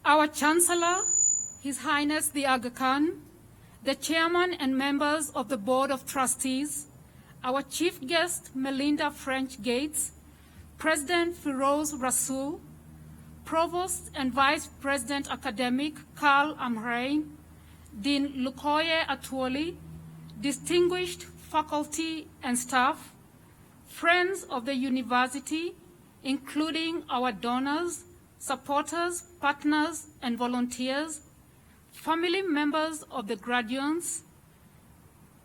Our Chancellor, His Highness the Aga Khan, the Chairman and members of the Board of Trustees, our Chief Guest, Melinda French Gates, President Firoz Rasool, Provost and Vice President Academic Karl Amrain, Dean Lukoye Atwoli, distinguished faculty and staff, friends of the university, including our donors, supporters, partners, and volunteers, family members of the graduates,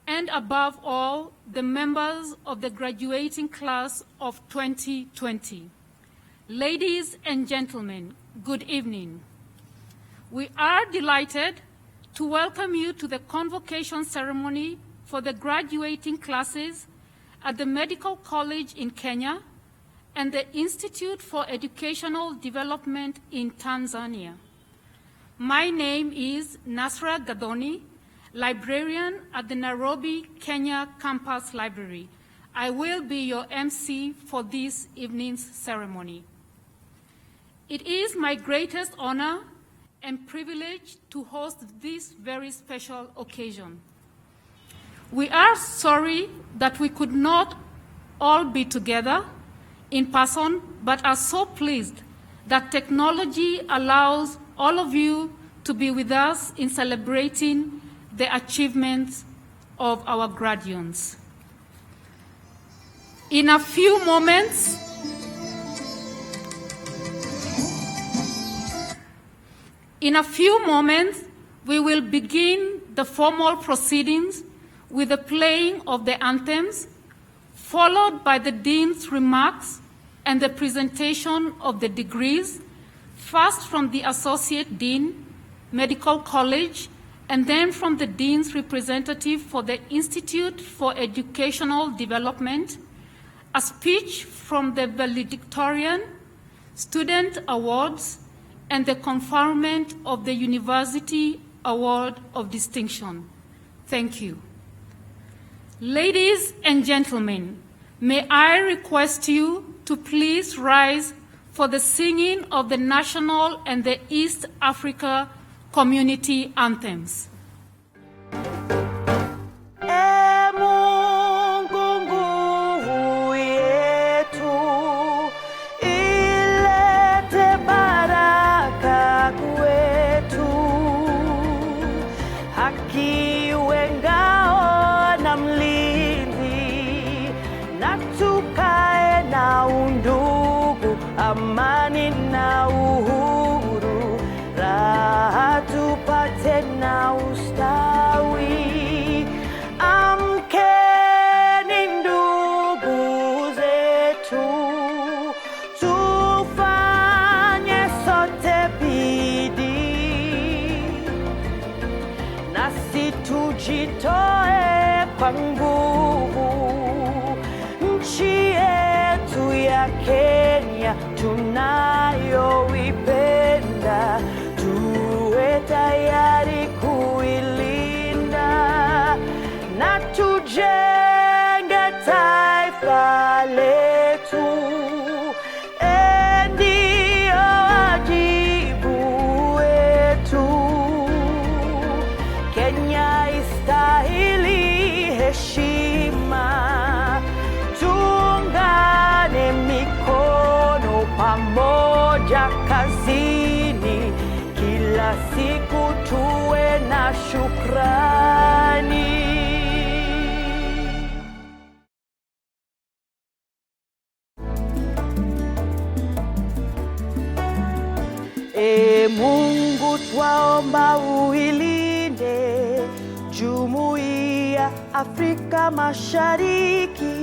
and above all, the members of the graduating class of 2020. Ladies and gentlemen, good evening. We are delighted to welcome you to the Convocation Ceremony for the graduating classes at the Medical College in Kenya and the Institute for Educational Development in Tanzania. My name is Nasra Gadoni, librarian at the Nairobi, Kenya Campus Library. I will be your MC for this evening's ceremony. It is my greatest honor and privilege to host this very special occasion. We are sorry that we could not all be together in person, but are so pleased that technology allows all of you to be with us in celebrating the achievements of our graduates. In a few moments, we will begin the formal proceedings with the playing of the anthems, followed by the Dean's remarks and the presentation of the degrees, first from the Associate Dean, Medical College, and then from the Dean's representative for the Institute for Educational Development, a speech from the valedictorian, student awards, and the conferment of the University Award of Distinction. Thank you. Ladies and gentlemen, may I request you to please rise for the singing of the national and the East Africa community anthems. Amani na uhuru, raha tupate na ustawi. Amkeni ndugu zetu, tufanye sote bidii, nasi tujitoe kwa nguvu. Nchi yetu ya Kenya tunayoipenda, tuwe tayari kuilinda na tujenge taifa letu. Ndio wajibu wetu. Kenya istahili heshima. Tuungane mikono pamoja kazini, kila siku tuwe na shukrani. Mungu twaomba uilinde Jumuiya Afrika Mashariki,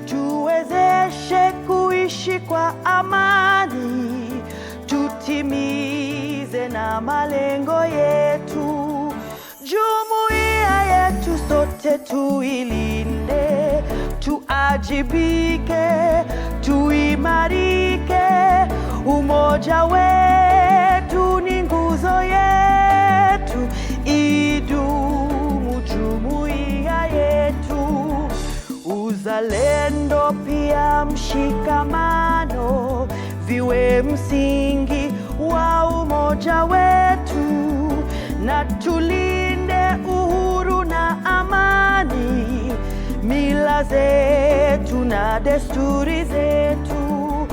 tuwezeshe kuishi kwa amani, tutimize na malengo yetu. Jumuiya yetu sote tuilinde, tuajibike, tuimarike. Umoja wetu ni nguzo yetu, idumu jumuiya yetu. Uzalendo pia mshikamano viwe msingi wa umoja wetu, na tulinde uhuru na amani, mila zetu na desturi zetu.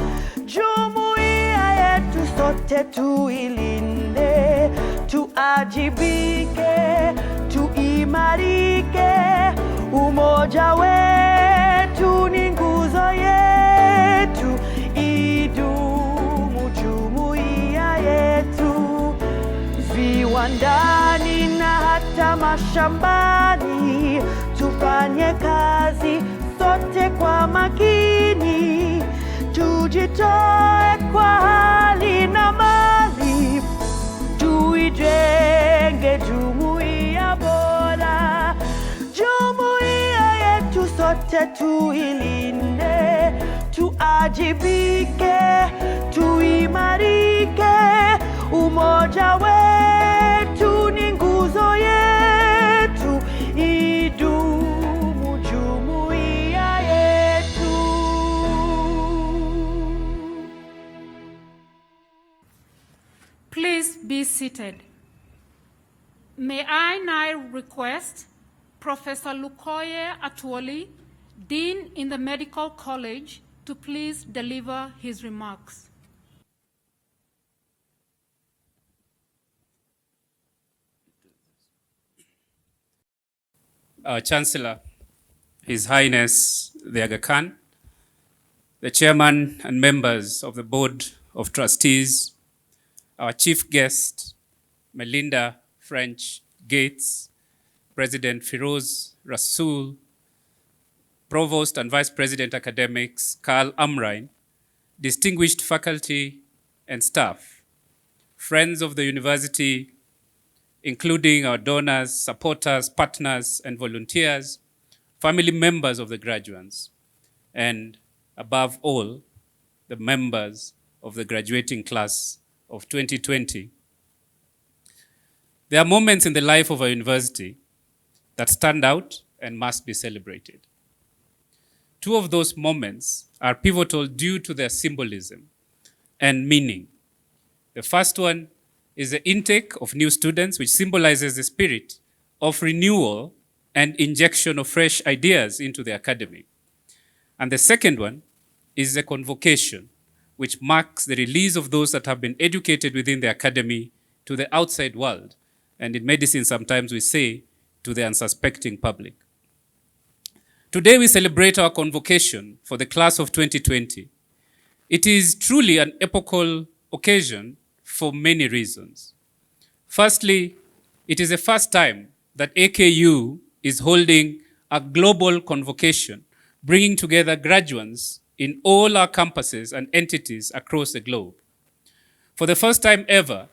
Jumuiya yetu sote tuilinde, tuajibike, tuimarike. Umoja wetu ni nguzo yetu, idumu jumuiya yetu. Viwandani na hata mashambani, tufanye kazi sote kwa makini, tujitoe kwa hali na mali, tuijenge jumuiya bora. Jumuiya yetu sote tuilinde, tuajibike, tuimarike. Umoja wetu ni nguzo yetu, idumu jumuiya yetu. Please be seated. May I now request Professor Lukoye Atwoli, Dean in the Medical College, to please deliver his remarks. Our Chancellor, His Highness the Aga Khan, the Chairman and members of the Board of Trustees, our Chief Guest, Melinda French Gates, President Firoz Rasool, Provost and Vice President Academics Karl Amrine, distinguished faculty and staff, friends of the university, including our donors, supporters, partners, and volunteers, family members of the graduates, and above all, the members of the graduating class of 2020. There are moments in the life of our university that stand out and must be celebrated. Two of those moments are pivotal due to their symbolism and meaning. The first one is the intake of new students, which symbolizes the spirit of renewal and injection of fresh ideas into the academy. And the second one is the convocation, which marks the release of those that have been educated within the academy to the outside world. And in medicine, sometimes we say, to the unsuspecting public. Today, we celebrate our convocation for the class of 2020. It is truly an epochal occasion for many reasons. Firstly, it is the first time that AKU is holding a global convocation, bringing together graduates in all our campuses and entities across the globe. For the first time ever,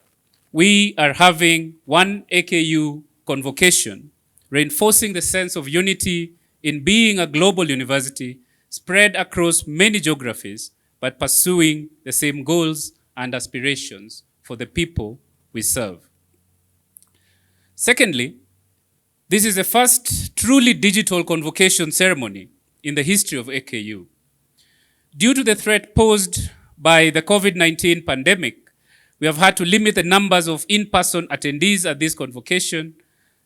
we are having one AKU convocation, reinforcing the sense of unity in being a global university spread across many geographies, but pursuing the same goals and aspirations for the people we serve. Secondly, this is the first truly digital convocation ceremony in the history of AKU. Due to the threat posed by the COVID-19 pandemic, we have had to limit the numbers of in-person attendees at this convocation,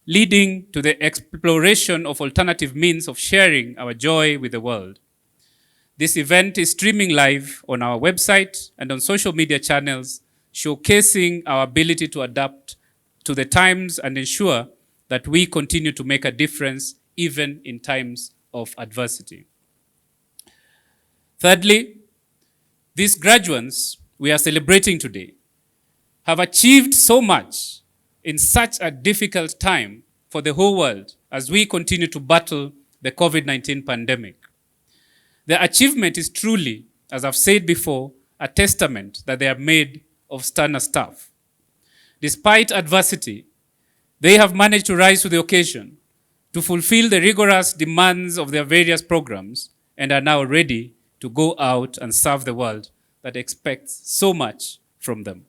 leading to the exploration of alternative means of sharing our joy with the world. This event is streaming live on our website and on social media channels, showcasing our ability to adapt to the times and ensure that we continue to make a difference even in times of adversity. Thirdly, these graduates we are celebrating today have achieved so much in such a difficult time for the whole world as we continue to battle the COVID-19 pandemic. Their achievement is truly, as I've said before, a testament that they are made of sterner stuff. Despite adversity, they have managed to rise to the occasion to fulfill the rigorous demands of their various programs and are now ready to go out and serve the world that expects so much from them.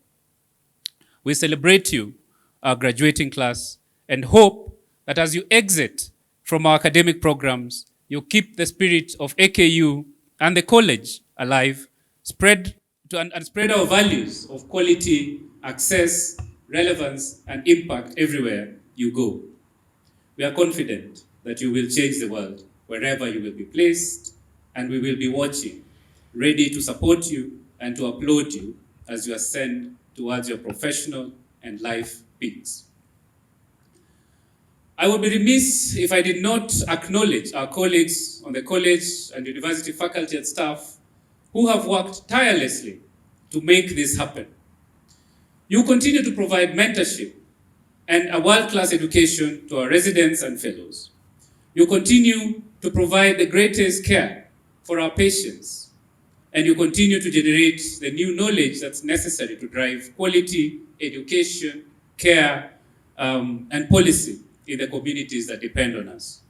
We celebrate you, our graduating class, and hope that as you exit from our academic programs, you keep the spirit of AKU and the college alive, spread and spread our values of quality, access, relevance, and impact everywhere you go. We are confident that you will change the world wherever you will be placed, and we will be watching, ready to support you and to applaud you as you ascend towards your professional and life peaks. I would be remiss if I did not acknowledge our colleagues on the college and university faculty and staff who have worked tirelessly to make this happen. You continue to provide mentorship and a world-class education to our residents and fellows. You continue to provide the greatest care for our patients, and you continue to generate the new knowledge that's necessary to drive quality education, care, and policy in the communities that depend on us.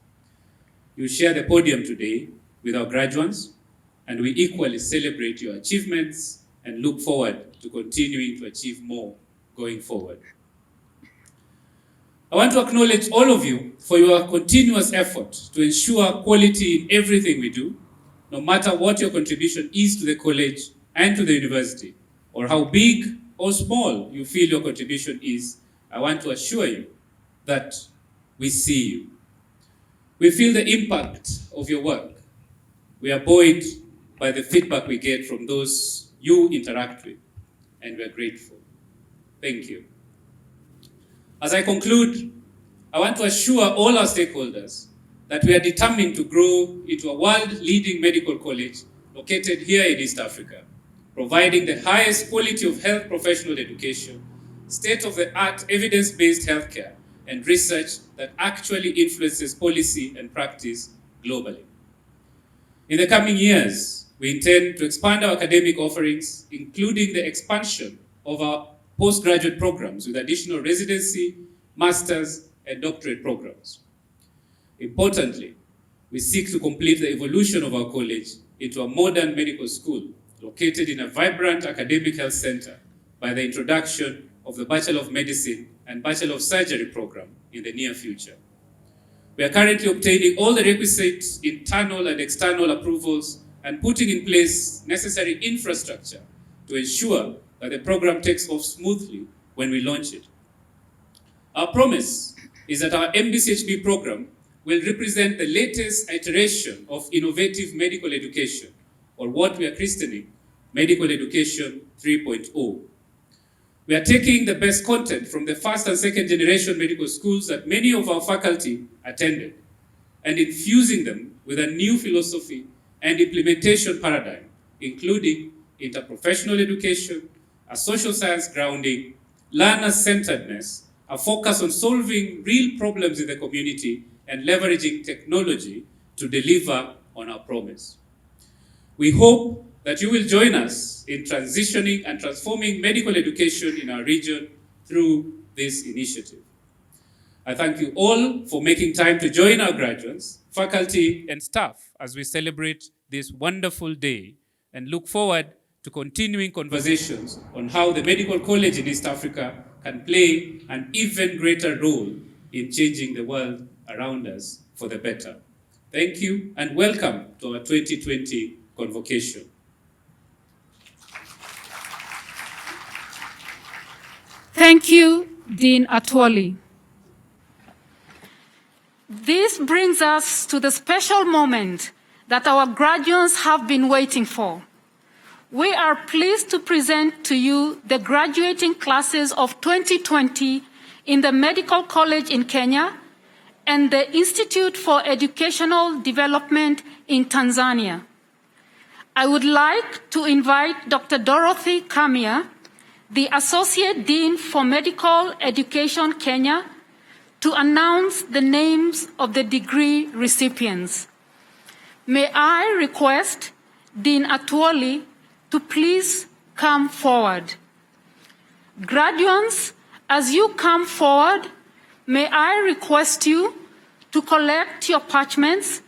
You share the podium today with our graduates, and we equally celebrate your achievements and look forward to continuing to achieve more going forward. I want to acknowledge all of you for your continuous effort to ensure quality in everything we do, no matter what your contribution is to the college and to the university, or how big or small you feel your contribution is. I want to assure you that we see you. We feel the impact of your work. We are buoyed by the feedback we get from those you interact with, and we are grateful. Thank you. As I conclude, I want to assure all our stakeholders that we are determined to grow into a world-leading medical college located here in East Africa, providing the highest quality of health professional education, state-of-the-art evidence-based healthcare, and research that actually influences policy and practice globally. In the coming years, we intend to expand our academic offerings, including the expansion of our postgraduate programs with additional residency, master's, and doctorate programs. Importantly, we seek to complete the evolution of our college into a modern medical school located in a vibrant academic health center by the introduction of the Bachelor of Medicine and Bachelor of Surgery program in the near future. We are currently obtaining all the requisite internal and external approvals and putting in place necessary infrastructure to ensure that the program takes off smoothly when we launch it. Our promise is that our MBCHB program will represent the latest iteration of innovative medical education, or what we are christening Medical Education 3.0. We are taking the best content from the first and second generation medical schools that many of our faculty attended and infusing them with a new philosophy and implementation paradigm, including interprofessional education, a social science grounding, learner-centeredness, a focus on solving real problems in the community, and leveraging technology to deliver on our promise. We hope that you will join us in transitioning and transforming medical education in our region through this initiative. I thank you all for making time to join our graduates, faculty, and staff as we celebrate this wonderful day and look forward to continuing conversations on how the medical college in East Africa can play an even greater role in changing the world around us for the better. Thank you and welcome to our 2020 convocation. Thank you, Dean Atwoli. This brings us to the special moment that our graduates have been waiting for. We are pleased to present to you the graduating classes of 2020 in the Medical College in Kenya and the Institute for Educational Development in Tanzania. I would like to invite Dr. Dorothy Kamia, the Associate Dean for Medical Education Kenya, to announce the names of the degree recipients. May I request Dean Atwoli to please come forward. Graduates, as you come forward, may I request you to collect your parchments,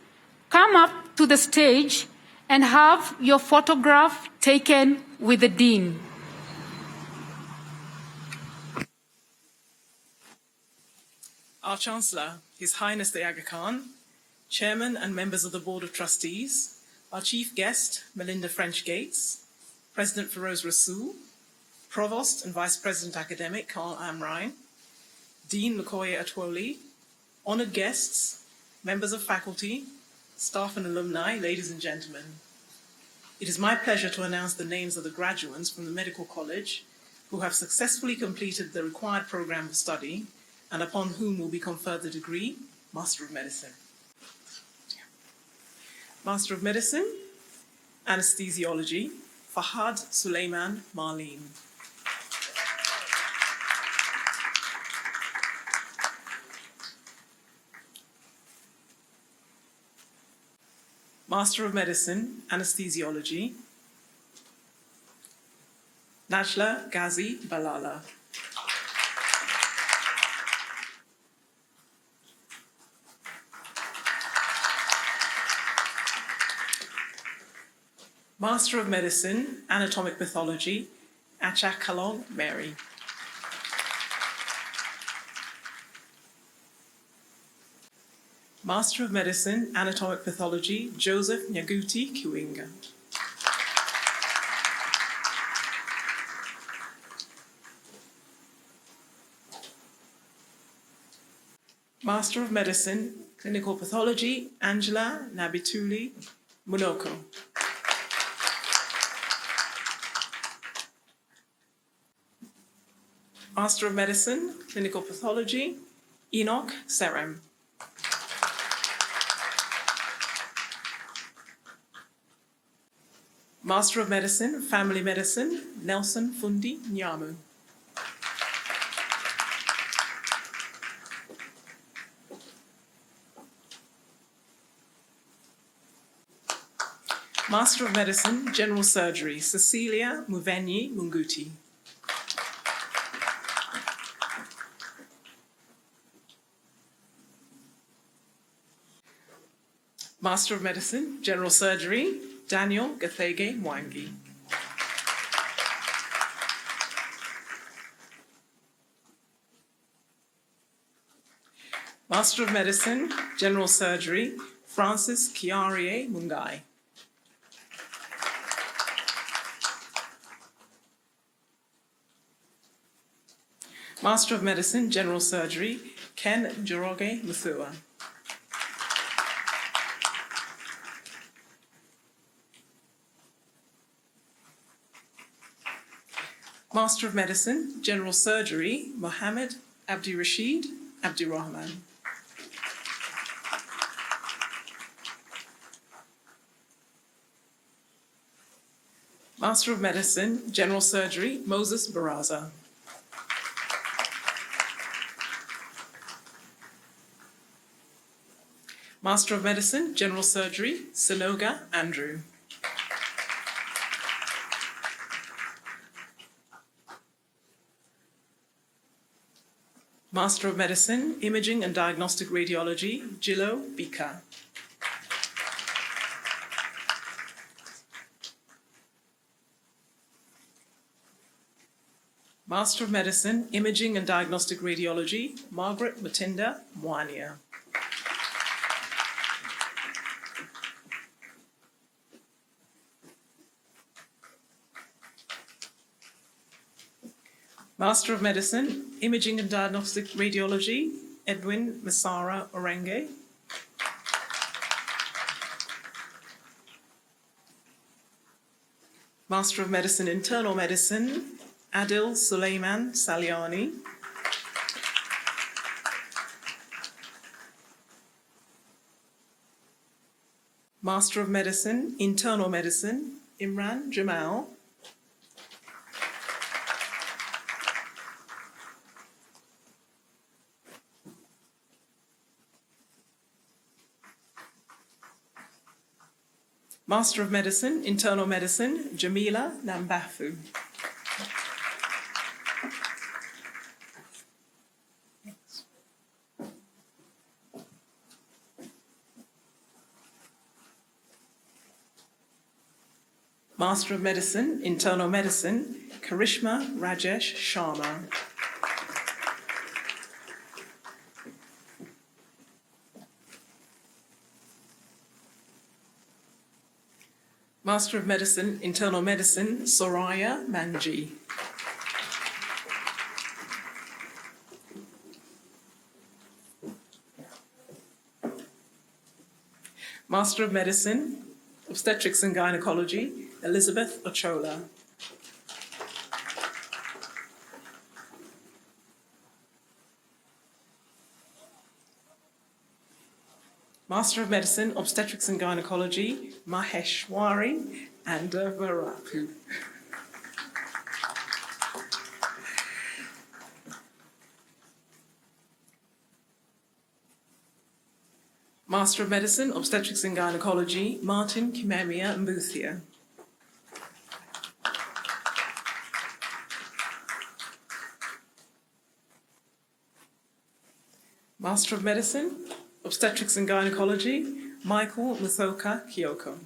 come up to the stage, and have your photograph taken with the Dean. Our Chancellor, His Highness the Aga Khan, Chairman and members of the Board of Trustees, our Chief Guest, Melinda French Gates, President Feroz Rasool, Provost and Vice President Academic Carl Amrine, Dean Lukoye Atwoli, honored guests, members of faculty, staff and alumni, ladies and gentlemen. It is my pleasure to announce the names of the graduates from the Medical College who have successfully completed the required program of study and upon whom will be conferred the degree, Master of Medicine. Master of Medicine, Anesthesiology, Fahad Suleiman Marleen. Master of Medicine, Anesthesiology, Najla Ghazi Balala. Master of Medicine, Anatomic Pathology, Achakolong Mary. Master of Medicine, Anatomic Pathology, Joseph Nyaguti Kiwinga. Master of Medicine, Clinical Pathology, Angela Nabituli Munoko. Master of Medicine, Clinical Pathology, Enoch Serem. Master of Medicine, Family Medicine, Nelson Fundi Nyamu. Master of Medicine, General Surgery, Cecilia Muvenyi Munguti. Master of Medicine, General Surgery, Daniel Gathege Mwangi. Master of Medicine, General Surgery, Francis Kiarie Mungai. Master of Medicine, General Surgery, Ken Njoroge Muthua. Master of Medicine, General Surgery, Mohammed Abdi Rashid Abdi Rahman. Master of Medicine, General Surgery, Moses Baraza. Master of Medicine, General Surgery, Sanoga Andrew. Master of Medicine, Imaging and Diagnostic Radiology, Jilo Bika. Master of Medicine, Imaging and Diagnostic Radiology, Margaret Matinda Mwania. Master of Medicine, Imaging and Diagnostic Radiology, Edwin Masara Orenge. Master of Medicine, Internal Medicine, Adil Suleiman Saliani. Master of Medicine, Internal Medicine, Imran Jamal. Master of Medicine, Internal Medicine, Jamila Nambafu. Master of Medicine, Internal Medicine, Karishma Rajesh Sharma. Master of Medicine, Internal Medicine, Soraya Manji. Master of Medicine, Obstetrics and Gynecology, Elizabeth Ochola. Master of Medicine, Obstetrics and Gynecology, Maheshwari Andavarapu. Master of Medicine, Obstetrics and Gynecology, Martin Kimemia Mbuthia. Master of Medicine, Obstetrics and Gynecology, Michael Muthoka Kyoko.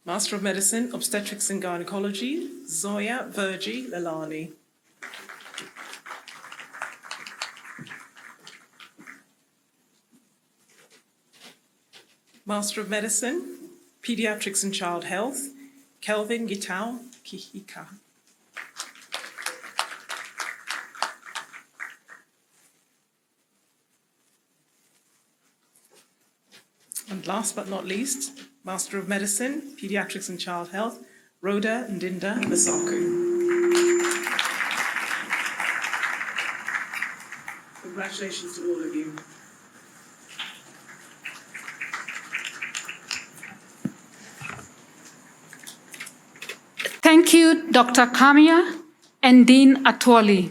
Master of Medicine, Obstetrics and Gynecology, Zoya Virgi Lalani. Master of Medicine, Pediatrics and Child Health, Kelvin Gitao Kihika. And last but not least, Master of Medicine, Pediatrics and Child Health, Rhoda Ndinda Masaku. Congratulations to all of you. Thank you, Dr. Kamia and Dean Atwoli.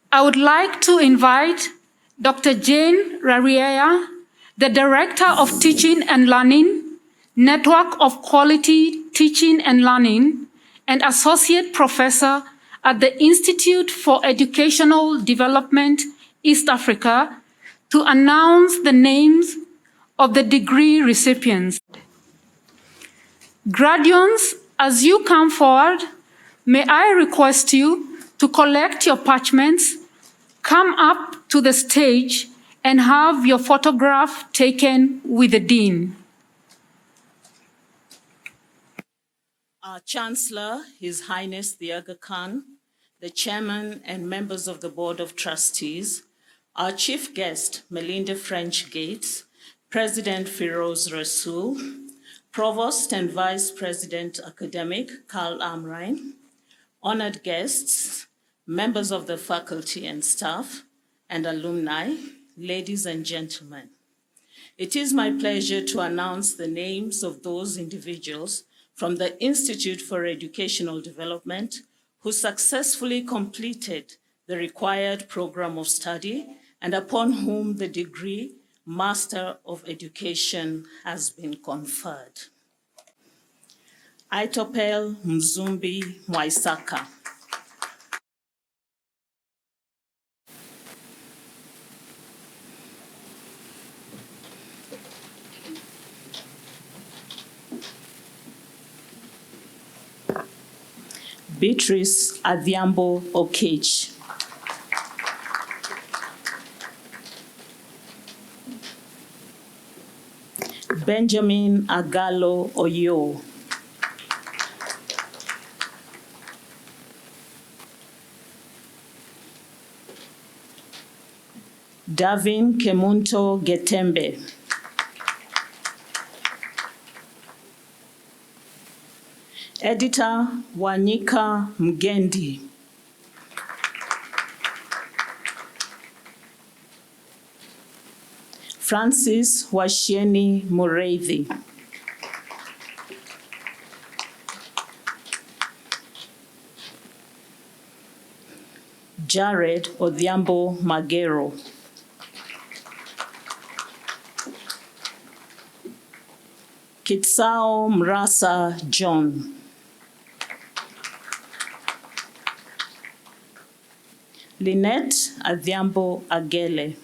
I would like to invite Dr. Jane Rariea, the Director of Teaching and Learning, Network of Quality Teaching and Learning, and Associate Professor at the Institute for Educational Development, East Africa, to announce the names of the degree recipients. Graduates, as you come forward, may I request you to collect your parchments, come up to the stage, and have your photograph taken with the Dean. Our Chancellor, His Highness the Aga Khan, the Chairman and members of the Board of Trustees, our Chief Guest, Melinda French Gates, President Firoz Rasool, Provost and Vice President Academic Karl Amrine, honored guests, members of the faculty and staff, and alumni, ladies and gentlemen. It is my pleasure to announce the names of those individuals from the Institute for Educational Development who successfully completed the required program of study and upon whom the degree Master of Education has been conferred. Aitopel Mzumbi Mwaisaka. Beatrice Adhiambo Okech. Benjamin Agalo Oyo. Davin Kemunto Getembe. Editor Wanyika Mgendi. Francis Washieni Mureithi. Jared Odhiambo Magero. Kitsao Mrasa John. Lynette Adhiambo Agele.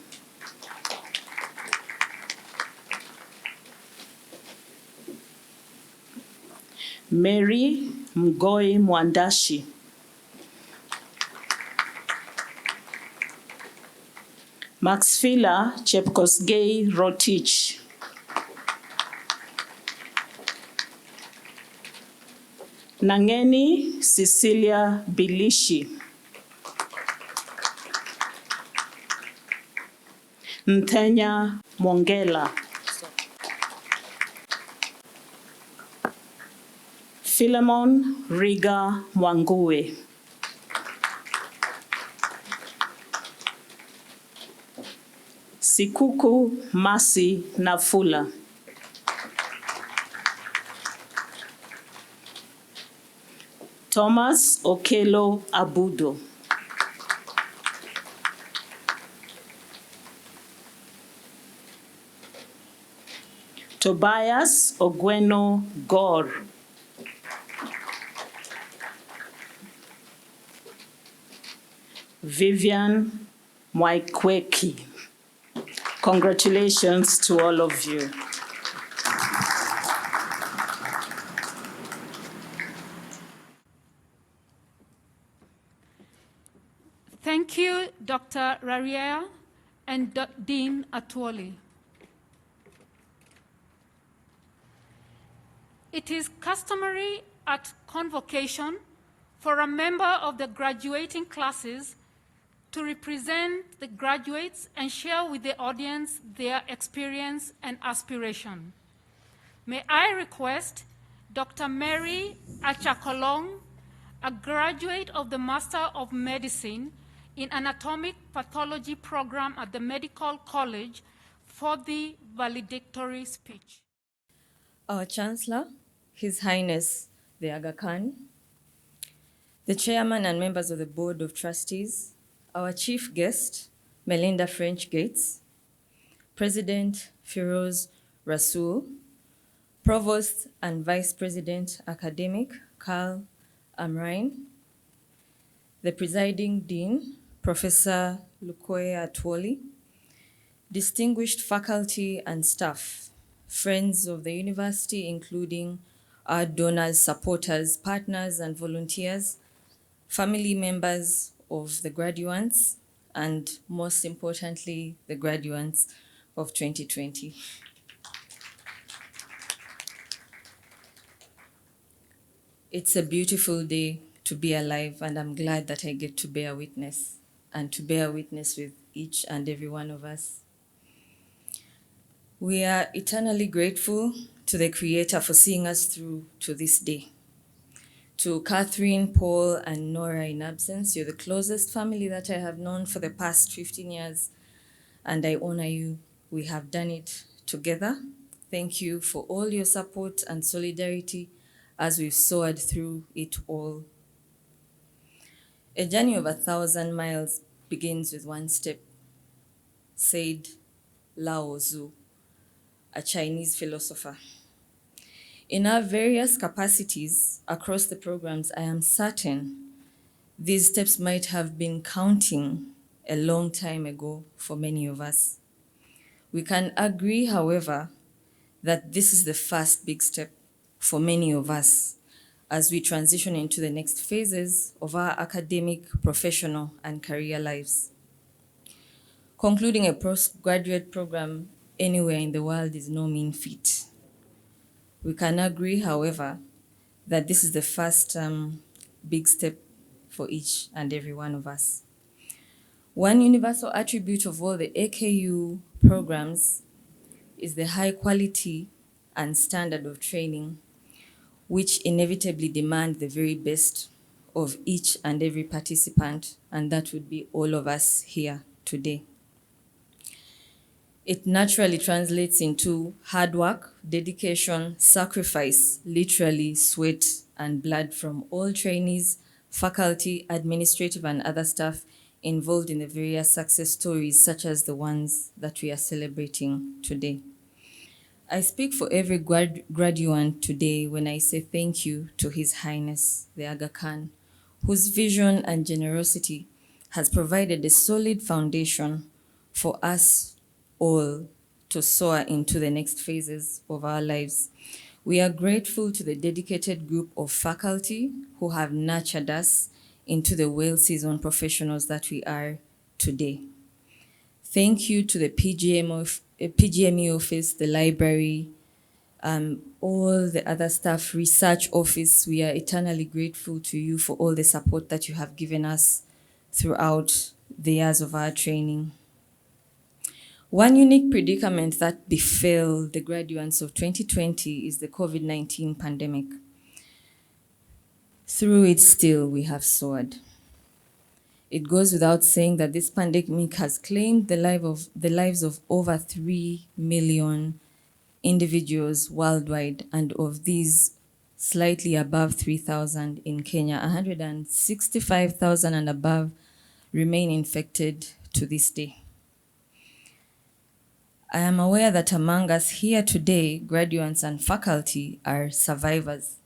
Mary Mgoi Mwandashi. Maxfila Chepkosgei Rotich. Nangeni Cecilia Bilishi. Nthenya Mongela. Philemon Riga Mwangue. Sikuku Masi Nafula. Thomas Okelo Abudo. Tobias Ogweno Gore. Vivian Mwaikweki. Congratulations to all of you. Thank you, Dr. Raria and Dean Atwoli. It is customary at convocation for a member of the graduating classes to represent the graduates and share with the audience their experience and aspiration. May I request Dr. Mary Achakolong, a graduate of the Master of Medicine in Anatomic Pathology program at the Medical College, for the valedictory speech. Our Chancellor, His Highness the Aga Khan, the Chairman and members of the Board of Trustees, our Chief Guest, Melinda French Gates, President Firoz Rasool, Provost and Vice President Academic Carl Amrine, the Presiding Dean, Professor Lukoye Atwoli, distinguished faculty and staff, friends of the university, including our donors, supporters, partners, and volunteers, family members of the graduates, and most importantly, the graduates of 2020. It's a beautiful day to be alive, and I'm glad that I get to bear witness, and to bear witness with each and every one of us. We are eternally grateful to the Creator for seeing us through to this day. To Catherine, Paul, and Nora in absence, you're the closest family that I have known for the past 15 years, and I honor you. We have done it together. Thank you for all your support and solidarity as we've soared through it all. A journey of 1,000 miles begins with one step, said Lao Tzu, a Chinese philosopher. In our various capacities across the programs, I am certain these steps might have been counting a long time ago for many of us. We can agree, however, that this is the first big step for many of us as we transition into the next phases of our academic, professional, and career lives. Concluding a postgraduate program anywhere in the world is no mean feat. We can agree, however, that this is the first big step for each and every one of us. One universal attribute of all the AKU programs is the high quality and standard of training, which inevitably demand the very best of each and every participant, and that would be all of us here today. It naturally translates into hard work, dedication, sacrifice, literally sweat and blood from all trainees, faculty, administrative, and other staff involved in the various success stories such as the ones that we are celebrating today. I speak for every graduate today when I say thank you to His Highness, the Aga Khan, whose vision and generosity has provided a solid foundation for us all to soar into the next phases of our lives. We are grateful to the dedicated group of faculty who have nurtured us into the well-seasoned professionals that we are today. Thank you to the PGME office, the library, all the other staff, research office. We are eternally grateful to you for all the support that you have given us throughout the years of our training. One unique predicament that befell the graduates of 2020 is the COVID-19 pandemic. Through it still, we have soared. It goes without saying that this pandemic has claimed the lives of over 3 million individuals worldwide, and of these, slightly above 3,000 in Kenya, 165,000 and above remain infected to this day. I am aware that among us here today, graduates and faculty are survivors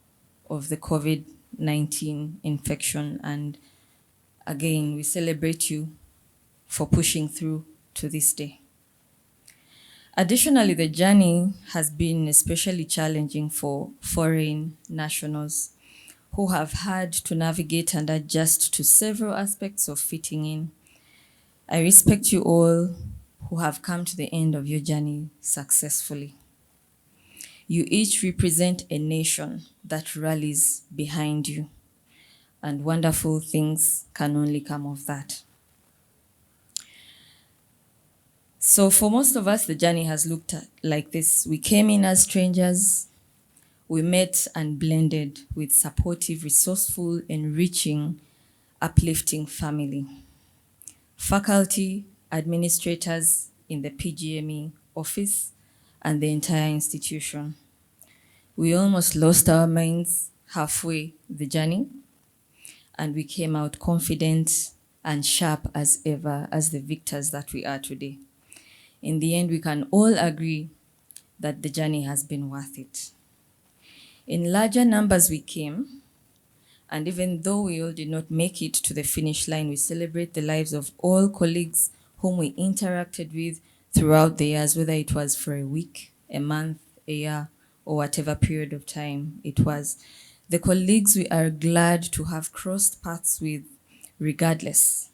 of the COVID-19 infection, and again, we celebrate you for pushing through to this day. Additionally, the journey has been especially challenging for foreign nationals who have had to navigate and adjust to several aspects of fitting in. I respect you all who have come to the end of your journey successfully. You each represent a nation that rallies behind you, and wonderful things can only come of that. So for most of us, the journey has looked like this. We came in as strangers. We met and blended with supportive, resourceful, enriching, uplifting family. Faculty, administrators in the PGME office, and the entire institution. We almost lost our minds halfway the journey, and we came out confident and sharp as ever as the victors that we are today. In the end, we can all agree that the journey has been worth it. In larger numbers we came, and even though we all did not make it to the finish line, we celebrate the lives of all colleagues whom we interacted with throughout the years, whether it was for a week, a month, a year, or whatever period of time it was. The colleagues we are glad to have crossed paths with regardless.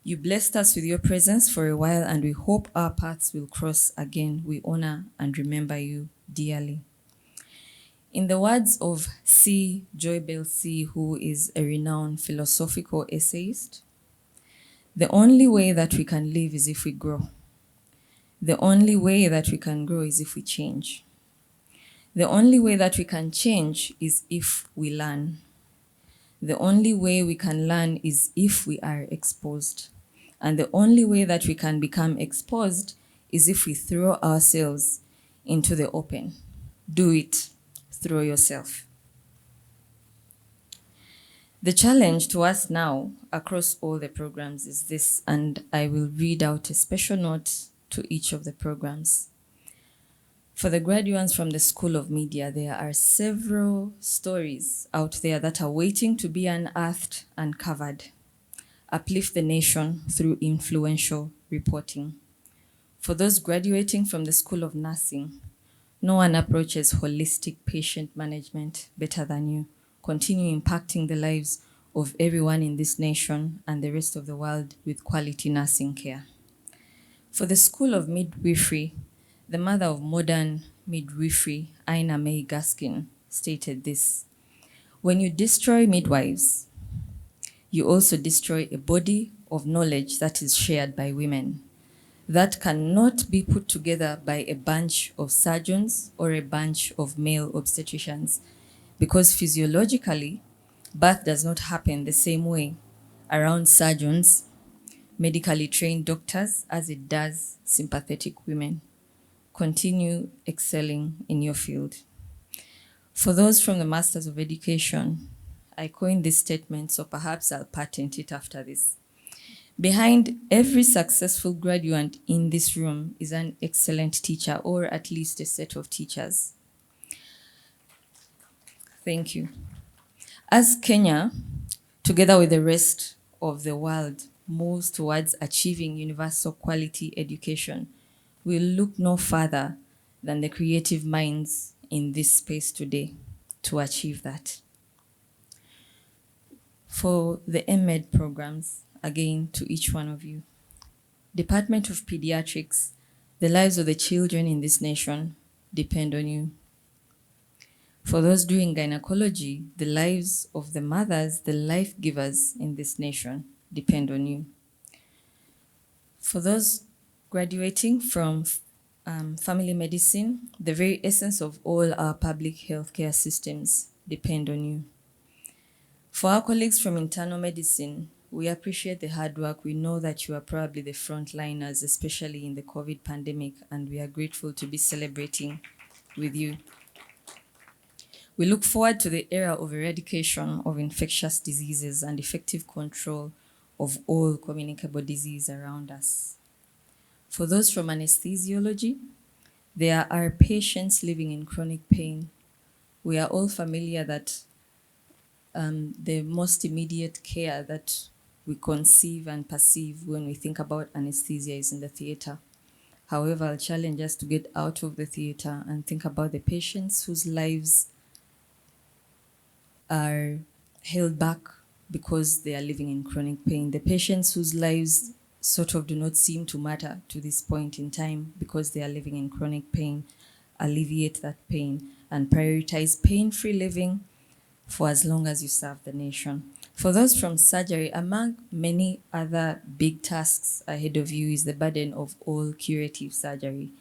You blessed us with your presence for a while, and we hope our paths will cross again. We honor and remember you dearly. In the words of C. Joybell C., who is a renowned philosophical essayist, the only way that we can live is if we grow. The only way that we can grow is if we change. The only way that we can change is if we learn. The only way we can learn is if we are exposed. And the only way that we can become exposed is if we throw ourselves into the open. Do it. Throw yourself. The challenge to us now across all the programs is this, and I will read out a special note to each of the programs. For the graduates from the School of Media, there are several stories out there that are waiting to be unearthed and covered. Uplift the nation through influential reporting. For those graduating from the School of Nursing, no one approaches holistic patient management better than you. Continue impacting the lives of everyone in this nation and the rest of the world with quality nursing care. For the School of Midwifery, the mother of modern midwifery, Ina May Gaskin, stated this: when you destroy midwives, you also destroy a body of knowledge that is shared by women, that cannot be put together by a bunch of surgeons or a bunch of male obstetricians, because physiologically, birth does not happen the same way around surgeons, medically trained doctors, as it does sympathetic women. Continue excelling in your field. For those from the Masters of Education, I coined this statement, so perhaps I'll patent it after this. Behind every successful graduate in this room is an excellent teacher, or at least a set of teachers. Thank you. As Kenya, together with the rest of the world, moves towards achieving universal quality education, we'll look no further than the creative minds in this space today to achieve that. For the MMEd programs, again, to each one of you, Department of Pediatrics, the lives of the children in this nation depend on you. For those doing gynecology, the lives of the mothers, the life givers in this nation depend on you. For those graduating from family medicine, the very essence of all our public healthcare systems depend on you. For our colleagues from internal medicine, we appreciate the hard work. We know that you are probably the frontliners, especially in the COVID pandemic, and we are grateful to be celebrating with you. We look forward to the era of eradication of infectious diseases and effective control of all communicable disease around us. For those from anesthesiology, there are patients living in chronic pain. We are all familiar that the most immediate care that we conceive and perceive when we think about anesthesia is in the theater. However, I'll challenge us to get out of the theater and think about the patients whose lives are held back because they are living in chronic pain. The patients whose lives sort of do not seem to matter to this point in time because they are living in chronic pain. Alleviate that pain and prioritize pain-free living for as long as you serve the nation. For those from surgery, among many other big tasks ahead of you is the burden of all curative surgery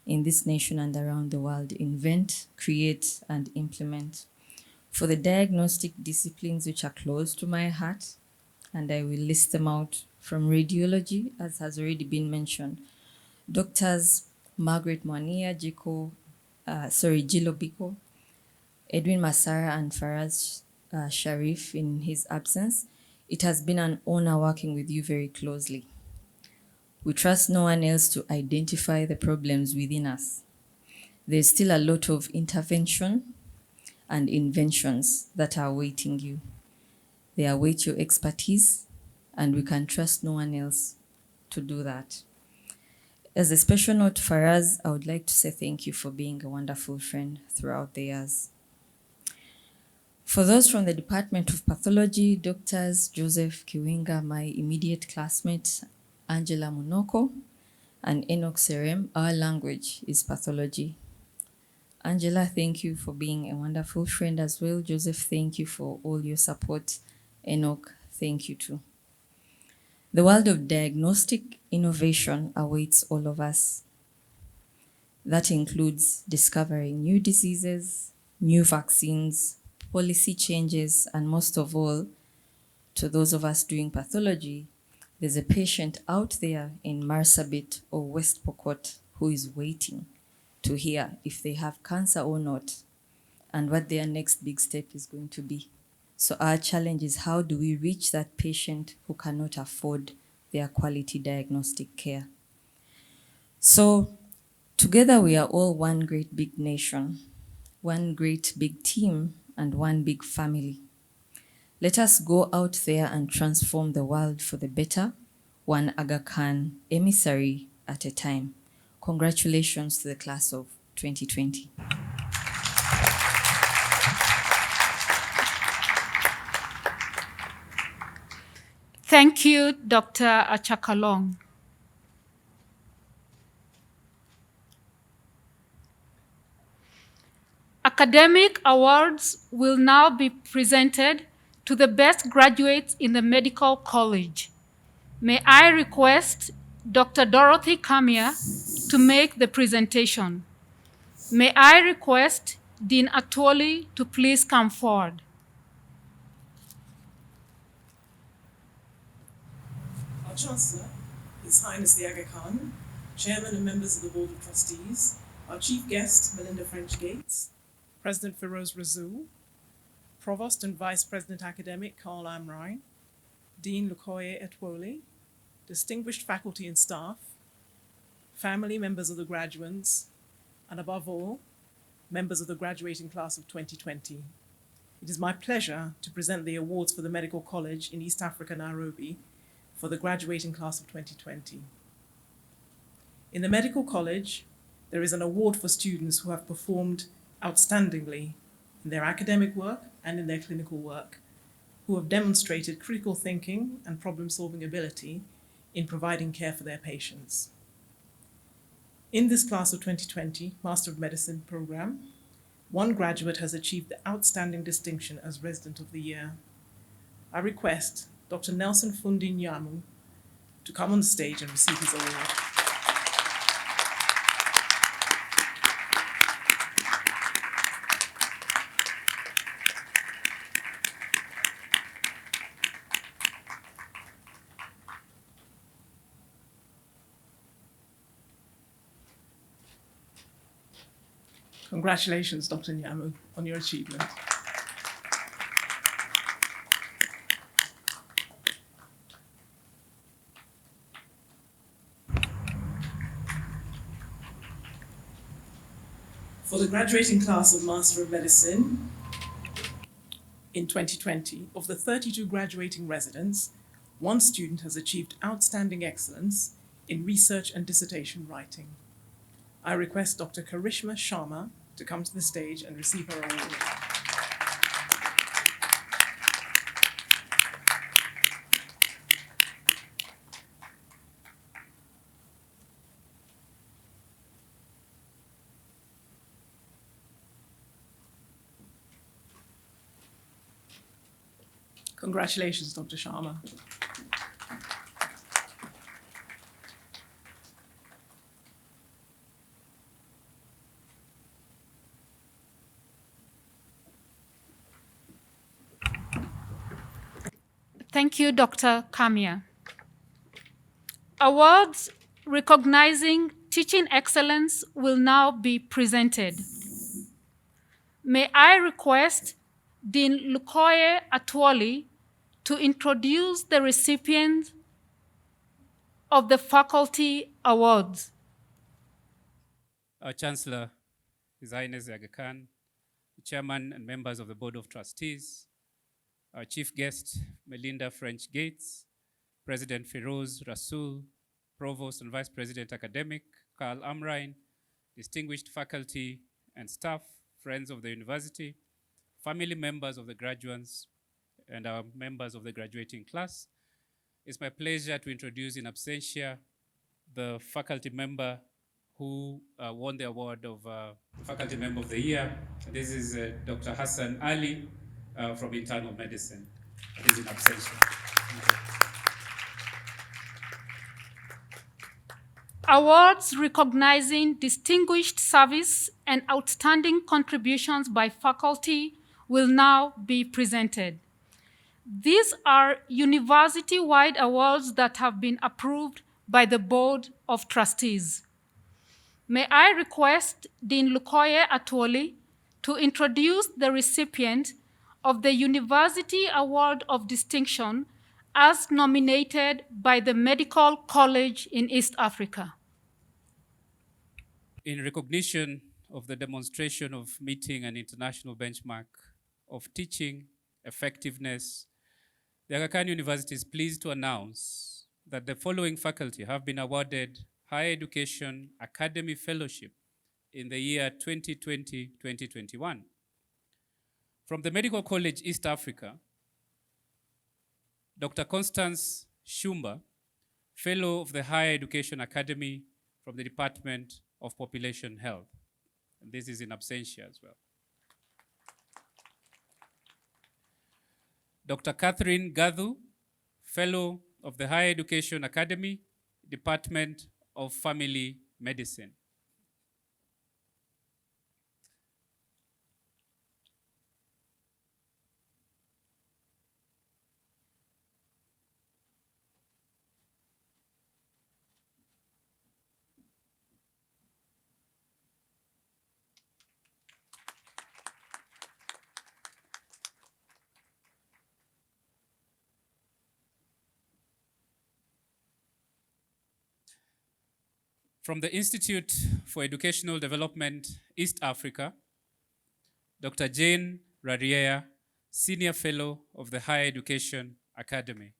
in this nation and around the world. Invent, create, and implement. For the diagnostic disciplines which are close to my heart, and I will list them out from radiology, as has already been mentioned. Doctors Margaret Mwania, Gilo Biko, Edwin Masara, and Faraz Sharif in his absence. It has been an honor working with you very closely. We trust no one else to identify the problems within us. There's still a lot of intervention and inventions that are awaiting you. They await your expertise, and we can trust no one else to do that. As a special note, Faraz, I would like to say thank you for being a wonderful friend throughout the years. For those from the Department of Pathology, Doctors Joseph Kiwinga, my immediate classmate, Angela Munoko, and Enoch Serem, our language is pathology. Angela, thank you for being a wonderful friend as well. Joseph, thank you for all your support. Enoch, thank you too. The world of diagnostic innovation awaits all of us. That includes discovering new diseases, new vaccines, policy changes, and most of all, to those of us doing pathology, there's a patient out there in Marsabit or West Pokot who is waiting to hear if they have cancer or not and what their next big step is going to be. So our challenge is, how do we reach that patient who cannot afford their quality diagnostic care? So together we are all one great big nation, one great big team, and one big family. Let us go out there and transform the world for the better, one Aga Khan emissary at a time. Congratulations to the class of 2020. Thank you, Dr. Achakolong. Academic awards will now be presented to the best graduates in the medical college. May I request Dr. Dorothy Kamia to make the presentation. May I request Dean Atwoli to please come forward. Our Chancellor, His Highness the Aga Khan, Chairman and members of the Board of Trustees, our Chief Guest, Melinda French-Gates, President Feroz Razul, Provost and Vice President Academic Carl Amrine, Dean Lukoye Atwoli, distinguished faculty and staff, family members of the graduates, and above all, members of the graduating class of 2020. It is my pleasure to present the awards for the Medical College in East Africa, Nairobi, for the graduating class of 2020. In the Medical College, there is an award for students who have performed outstandingly in their academic work and in their clinical work, who have demonstrated critical thinking and problem-solving ability in providing care for their patients. In this class of 2020 Master of Medicine program, one graduate has achieved the outstanding distinction as Resident of the Year. I request Dr. Nelson Fundi Nyamu to come on stage and receive his award. Congratulations, Dr. Nyamu, on your achievement. For the graduating class of Master of Medicine in 2020, of the 32 graduating residents, one student has achieved outstanding excellence in research and dissertation writing. I request Dr. Karishma Sharma to come to the stage and receive her award. Congratulations, Dr. Sharma. Thank you, Dr. Kamia. Awards recognizing teaching excellence will now be presented. May I request Dean Lukoye Atwoli to introduce the recipient of the Faculty Awards. Our Chancellor, His Highness the Aga Khan, the Chairman and members of the Board of Trustees, our Chief Guest, Melinda French Gates, President Feroz Rasul, Provost and Vice President Academic, Carl Amrine, distinguished faculty and staff, friends of the university, family members of the graduates, and our members of the graduating class. It's my pleasure to introduce in absentia the faculty member who won the award of Faculty Member of the Year. This is Dr. Hassan Ali from Internal Medicine. He's in absentia. Awards recognizing distinguished service and outstanding contributions by faculty will now be presented. These are university-wide awards that have been approved by the Board of Trustees. May I request Dean Lukoye Atwoli to introduce the recipient of the University Award of Distinction as nominated by the Medical College in East Africa. In recognition of the demonstration of meeting an international benchmark of teaching effectiveness, the Aga Khan University is pleased to announce that the following faculty have been awarded Higher Education Academy Fellowship in the year 2020-2021. From the Medical College East Africa, Dr. Constance Shumba, Fellow of the Higher Education Academy from the Department of Population Health. And this is in absentia as well. Dr. Catherine Gadhu, Fellow of the Higher Education Academy, Department of Family Medicine. From the Institute for Educational Development, East Africa, Dr. Jane Rariea, Senior Fellow of the Higher Education Academy.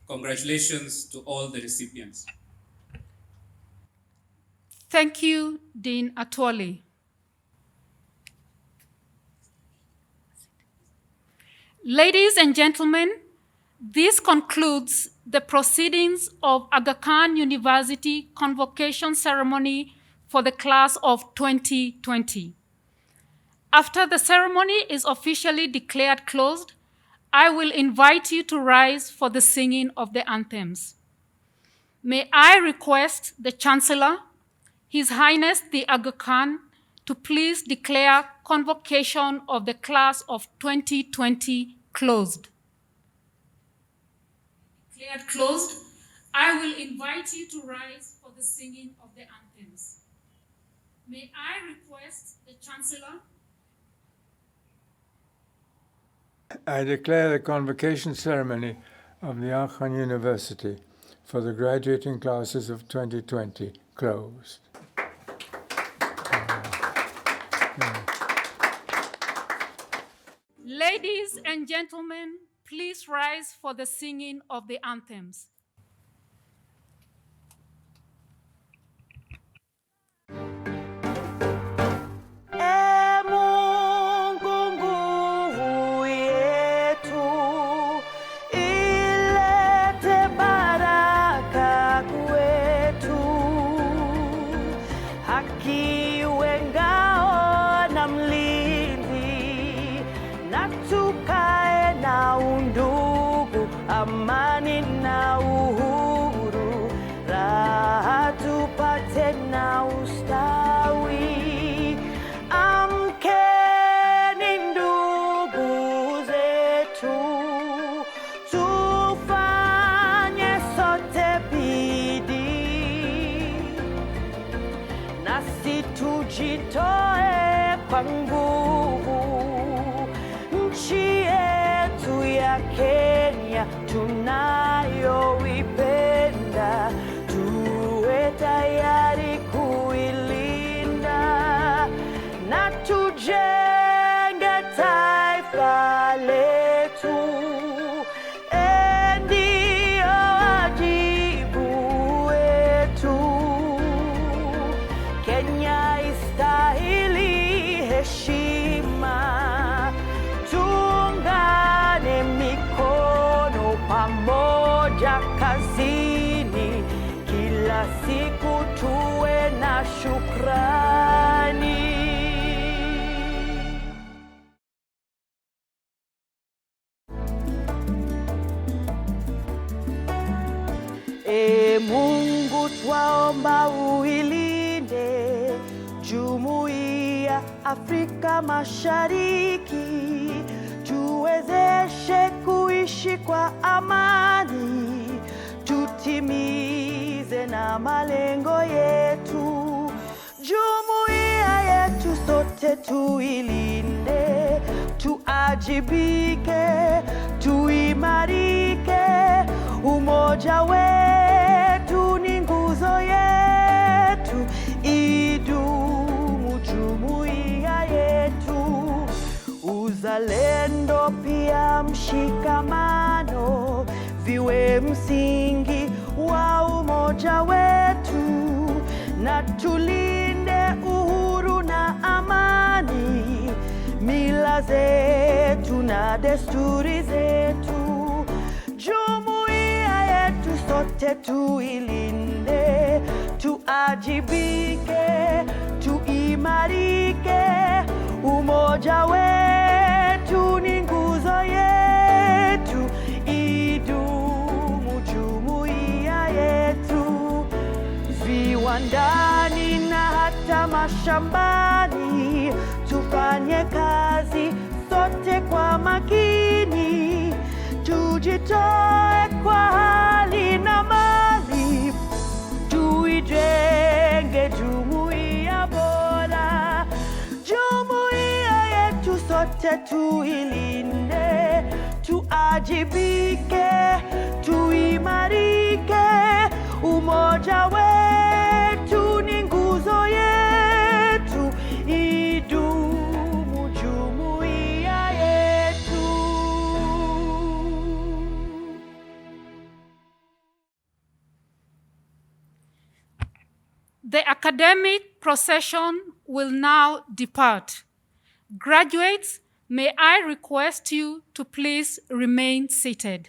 Congratulations to all the recipients. Thank you, Dean Atwoli. Ladies and gentlemen, this concludes the proceedings of Aga Khan University Convocation Ceremony for the class of 2020. After the ceremony is officially declared closed, I will invite you to rise for the singing of the anthems. May I request the Chancellor, His Highness the Aga Khan, to please declare convocation of the class of 2020 closed. Declared closed, I will invite you to rise for the singing of the anthems. May I request the Chancellor. I declare the convocation ceremony of the Aga Khan University for the graduating classes of 2020 closed. Ladies and gentlemen, please rise for the singing of the anthems. Amani na uhuru, raha tupate na ustawi. Amkeni ndugu zetu, tufanye sote bidii, nasi tujitoe kwa nguvu. Nchi yetu ya Kenya tunayoipenda, tuwe tayari kuilinda na tujenge taifa letu. Ndio wajibu wetu. Kenya istahili heshima, tuungane mikono pamoja kazini, kila siku tuwe na shukrani. Mungu twaomba uilinde Jumuiya Afrika Mashariki, tuwezeshe kuishi kwa amani, tutimize na malengo yetu. Jumuiya yetu sote tuilinde, tuajibike, tuimarike. Umoja wetu ni nguzo yetu, idumu jumuiya yetu. Uzalendo pia mshikamano viwe msingi wa umoja wetu, na tulinde uhuru na amani, mila zetu na desturi zetu. Jumuiya yetu sote tuilinde, tuajibike, tuimarike. Umoja wetu ni nguzo yetu, idumu jumuiya yetu. Viwandani na hata mashambani, tufanye kazi sote kwa makini, tujitoe kwa hali na mali, tuijenge jumuiya bora. Jumuiya yetu sote tuilinde, tuajibike, tuimarike. Umoja wetu ni nguzo yetu, idumu jumuiya yetu. The academic procession will now depart. Graduates, may I request you to please remain seated.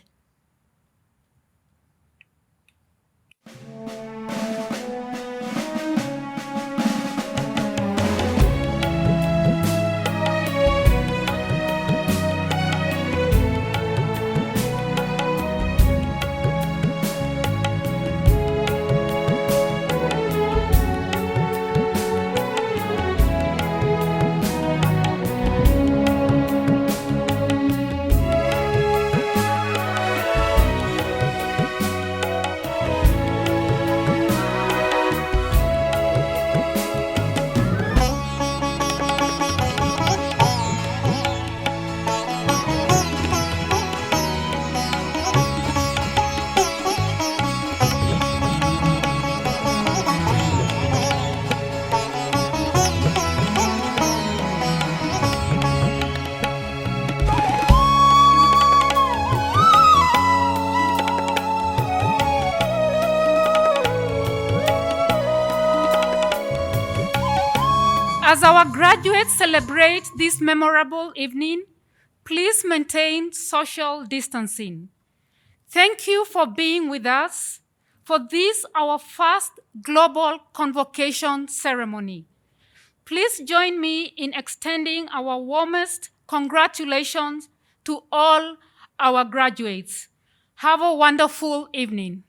As our graduates celebrate this memorable evening, please maintain social distancing. Thank you for being with us for this, our first global convocation ceremony. Please join me in extending our warmest congratulations to all our graduates. Have a wonderful evening.